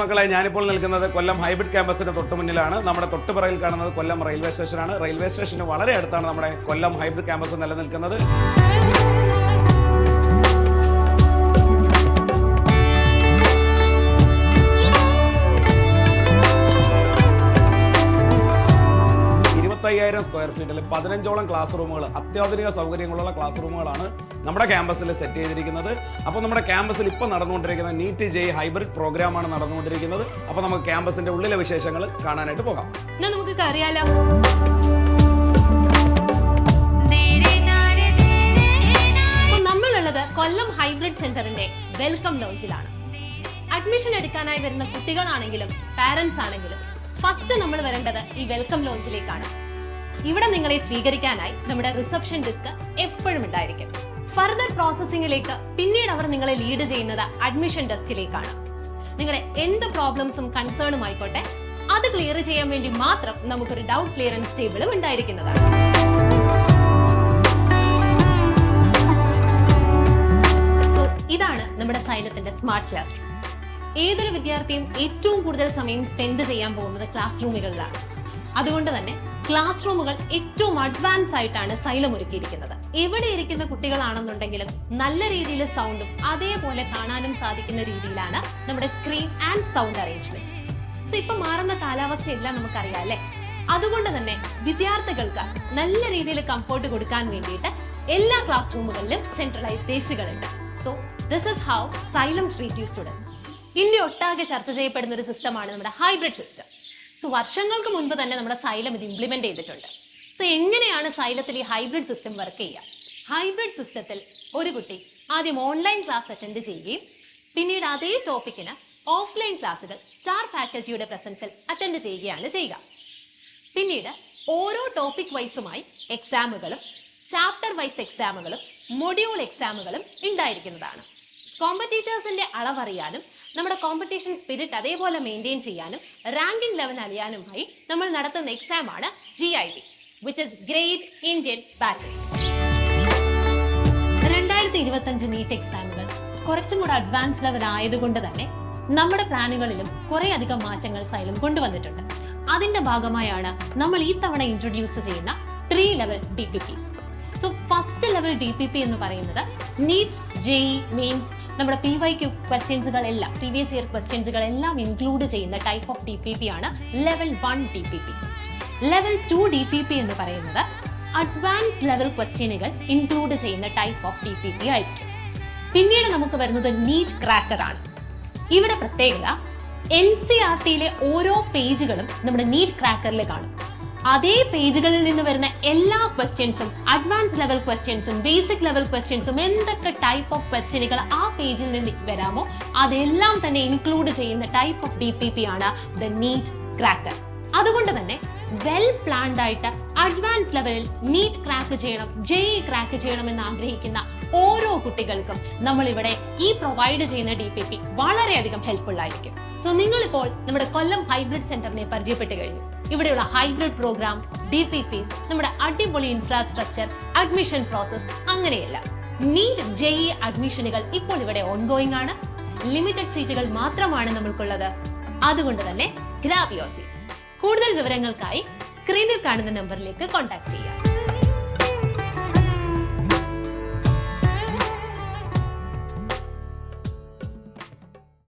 മക്കളെ, ഞാനിപ്പോൾ നിൽക്കുന്നത് കൊല്ലം ഹൈബ്രിഡ് ക്യാമ്പസിന്റെ തൊട്ട് മുന്നിലാണ്. നമ്മുടെ തൊട്ടുപിറകിൽ കാണുന്നത് കൊല്ലം റെയിൽവേ സ്റ്റേഷനാണ്. റെയിൽവേ സ്റ്റേഷന് വളരെ അടുത്താണ് നമ്മുടെ കൊല്ലം ഹൈബ്രിഡ് ക്യാമ്പസ് നിലനിൽക്കുന്നത്. സ്ക്വയർ ഫീറ്റിൽ 15ഓളം ക്ലാസ് റൂമുകൾ, അത്യാധുനിക സൗകര്യങ്ങളുള്ള ക്ലാസ് റൂമുകളാണ് നമ്മുടെ ക്യാമ്പസിൽ സെറ്റ് ചെയ്തിരിക്കുന്നത്. അപ്പോൾ നമ്മുടെ ക്യാമ്പസിൽ ഇപ്പോൾ നടന്നുകൊണ്ടിരിക്കുന്ന നീറ്റ് ജെഇ ഹൈബ്രിഡ് പ്രോഗ്രാമാണ് നടന്നുകൊണ്ടിരിക്കുന്നത്. അപ്പോൾ നമുക്ക് ക്യാമ്പസിന്റെ ഉള്ളിലെ വിശേഷങ്ങൾ കാണാനായിട്ട് പോകാം. നമുക്ക് അറിയാലോ. നമ്മളുള്ളത് കൊല്ലം ഹൈബ്രിഡ് സെന്ററിന്റെ വെൽക്കം ലോഞ്ചിലാണ്. അഡ്മിഷൻ എടുക്കാനായി വരുന്ന കുട്ടികളാണെങ്കിലും പാരന്റ്സ് ആണെങ്കിലും ഫസ്റ്റ് നമ്മൾ വരേണ്ടത് ഈ വെൽക്കം ലോഞ്ചിലേക്കാണ്. ഇവിടെ നിങ്ങളെ സ്വീകരിക്കാനായി നമ്മുടെ റിസപ്ഷൻ ഡെസ്ക് എപ്പോഴും ഉണ്ടായിരിക്കും. ഫർദർ പ്രോസസ്സിംഗിലേക്ക് പിന്നീട് അവർ നിങ്ങളെ ലീഡ് ചെയ്യുന്നത് അഡ്മിഷൻ ഡെസ്കിലേക്കാണ്. നിങ്ങളുടെ എന്ത് പ്രോബ്ലംസും കൺസേണും ആയിക്കോട്ടെ, അത് ക്ലിയർ ചെയ്യാൻ വേണ്ടി മാത്രം നമുക്കൊരു ഡൗട്ട് ക്ലിയറൻസ് ടേബിളും ഉണ്ടായിരിക്കുന്നതാണ്. സോ ഇതാണ് നമ്മുടെ സൈലത്തിന്റെ സ്മാർട്ട് ക്ലാസ് റൂം. ഏതൊരു വിദ്യാർത്ഥിയും ഏറ്റവും കൂടുതൽ സമയം സ്പെൻഡ് ചെയ്യാൻ പോകുന്നത് ക്ലാസ് റൂമുകളിലാണ്. അതുകൊണ്ട് തന്നെ ക്ലാസ് റൂമുകൾ ഏറ്റവും അഡ്വാൻസ് ആയിട്ടാണ് സൈലം ഒരുക്കിയിരിക്കുന്നത്. എവിടെ ഇരിക്കുന്ന കുട്ടികളാണെന്നുണ്ടെങ്കിലും നല്ല രീതിയിൽ സൗണ്ടും അതേപോലെ കാണാനും സാധിക്കുന്ന രീതിയിലാണ് നമ്മുടെ screen and sound arrangement. So ഇപ്പൊ മാറുന്ന കാലാവസ്ഥയെല്ലാം നമുക്കറിയാം അല്ലെ. അതുകൊണ്ട് തന്നെ വിദ്യാർത്ഥികൾക്ക് നല്ല രീതിയിൽ കംഫോർട്ട് കൊടുക്കാൻ വേണ്ടിയിട്ട് എല്ലാ ക്ലാസ് റൂമുകളിലും സെൻട്രലൈസ്ഡ് എസികളുണ്ട്. So this is how Xylem treat you students. India ഒട്ടാകെ ചർച്ച ചെയ്യപ്പെടുന്ന ഒരു സിസ്റ്റമാണ് നമ്മുടെ ഹൈബ്രിഡ് സിസ്റ്റം. സോ വർഷങ്ങൾക്ക് മുൻപ് തന്നെ നമ്മുടെ സൈലം ഇത് ഇംപ്ലിമെന്റ് ചെയ്തിട്ടുണ്ട്. സോ എങ്ങനെയാണ് സൈലത്തിൽ ഈ ഹൈബ്രിഡ് സിസ്റ്റം വർക്ക് ചെയ്യുക? ഹൈബ്രിഡ് സിസ്റ്റത്തിൽ ഒരു കുട്ടി ആദ്യം ഓൺലൈൻ ക്ലാസ് അറ്റൻഡ് ചെയ്യുകയും പിന്നീട് അതേ ടോപ്പിക്കിന് ഓഫ്ലൈൻ ക്ലാസ്സുകൾ സ്റ്റാർ ഫാക്കൽറ്റിയുടെ പ്രസൻസിൽ അറ്റൻഡ് ചെയ്യുകയാണ് ചെയ്യുക. പിന്നീട് ഓരോ ടോപ്പിക് വൈസുമായി എക്സാമുകളും ചാപ്റ്റർ വൈസ് എക്സാമുകളും മൊഡ്യൂൾ എക്സാമുകളും ഉണ്ടായിരിക്കുന്നതാണ്. കോമ്പറ്റീറ്റേഴ്സിന്റെ അളവറിയാനും നമ്മുടെ കോമ്പറ്റീഷൻ സ്പിരിറ്റ് അതേപോലെ മെയിൻറ്റെയിൻ ചെയ്യാനും റാങ്കിംഗ് ലെവൽ അറിയാനുമായി നമ്മൾ നടത്തുന്ന എക്സാം ആണ് GIB, which is great Indian battle. 2025 NEET എക്സാമുകൾ കുറച്ചും കൂടെ അഡ്വാൻസ് ലെവൽ ആയതുകൊണ്ട് തന്നെ നമ്മുടെ പ്ലാനുകളിലും കുറെ അധികം മാറ്റങ്ങൾ സൈലം കൊണ്ടുവന്നിട്ടുണ്ട്. അതിന്റെ ഭാഗമായാണ് നമ്മൾ ഈ തവണ ഇൻട്രൊഡ്യൂസ് ചെയ്യുന്ന 3 level DPPs. So first level DPP എന്ന് പറയുന്നത് നീറ്റ് ജെഇ മെയിൻസ് നമ്മുടെ PYQ ക്വസ്റ്റ്യൻസുകളെല്ലാം, പ്രീവിയസ് ഇയർ ക്വസ്റ്റ്യൻസുകളെല്ലാം ഇൻക്ലൂഡ് ചെയ്യുന്ന ടൈപ്പ് ഓഫ് DPP ആണ് ലെവൽ 1 DPP. ലെവൽ 2 DPP എന്ന് പറയുന്നത് അഡ്വാൻസ് ലെവൽ ക്വസ്റ്റ്യനുകൾ ഇൻക്ലൂഡ് ചെയ്യുന്ന ടൈപ്പ് ഓഫ് DPP ആയിരിക്കും. പിന്നീട് നമുക്ക് വരുന്നത് നീറ്റ് ക്രാക്കർ ആണ്. ഇവിടെ പ്രത്യേകത NCERTയിലെ ഓരോ പേജുകളും നമ്മുടെ നീറ്റ് ക്രാക്കറിൽ കാണും. അതേ പേജുകളിൽ നിന്ന് വരുന്ന എല്ലാ ക്വസ്റ്റ്യൻസും, അഡ്വാൻസ് ലെവൽ ക്വസ്റ്റ്യൻസും ബേസിക് ലെവൽ ക്വസ്റ്റ്യൻസും എന്തൊക്കെ ടൈപ്പ് ഓഫ് ക്വസ്റ്റ്യനുകൾ ആ പേജിൽ നിന്ന് വരാമോ അതെല്ലാം തന്നെ ഇൻക്ലൂഡ് ചെയ്യുന്ന ടൈപ്പ് ഓഫ് DPP ആണ് ദ നീറ്റ് ക്രാക്കർ. അതുകൊണ്ട് തന്നെ വെൽ പ്ലാൻഡ് ആയിട്ട് അഡ്വാൻസ് ലെവലിൽ നീറ്റ് ക്രാക്ക് ചെയ്യണം, ജെഇ ക്രാക്ക് ചെയ്യണം എന്ന് ആഗ്രഹിക്കുന്ന ഓരോ കുട്ടികൾക്കും നമ്മൾ ഇവിടെ ഈ പ്രൊവൈഡ് ചെയ്യുന്ന DPP വളരെയധികം ഹെൽപ്ഫുൾ ആയിരിക്കും. സോ നിങ്ങളിപ്പോൾ നമ്മുടെ കൊല്ലം ഹൈബ്രിഡ് സെന്ററിനെ പരിചയപ്പെട്ട് കഴിഞ്ഞു. ഇവിടെയുള്ള ഹൈബ്രിഡ് പ്രോഗ്രാം, DPPs, നമ്മുടെ അടിപൊളി ഇൻഫ്രാസ്ട്രക്ചർ, അഡ്മിഷൻ പ്രോസസ്, അങ്ങനെയല്ല. നീറ്റ് ജെഇ അഡ്മിഷനുകൾ ഇപ്പോൾ ഇവിടെ ഓൺഗോയിങ് ആണ്. ലിമിറ്റഡ് സീറ്റുകൾ മാത്രമാണ് നമ്മൾക്കുള്ളത്. അതുകൊണ്ട് തന്നെ ഗ്രാബ് യുവർ സീറ്റ്സ്. കൂടുതൽ വിവരങ്ങൾക്കായി സ്ക്രീനിൽ കാണുന്ന നമ്പറിലേക്ക് കോൺടാക്ട് ചെയ്യാം.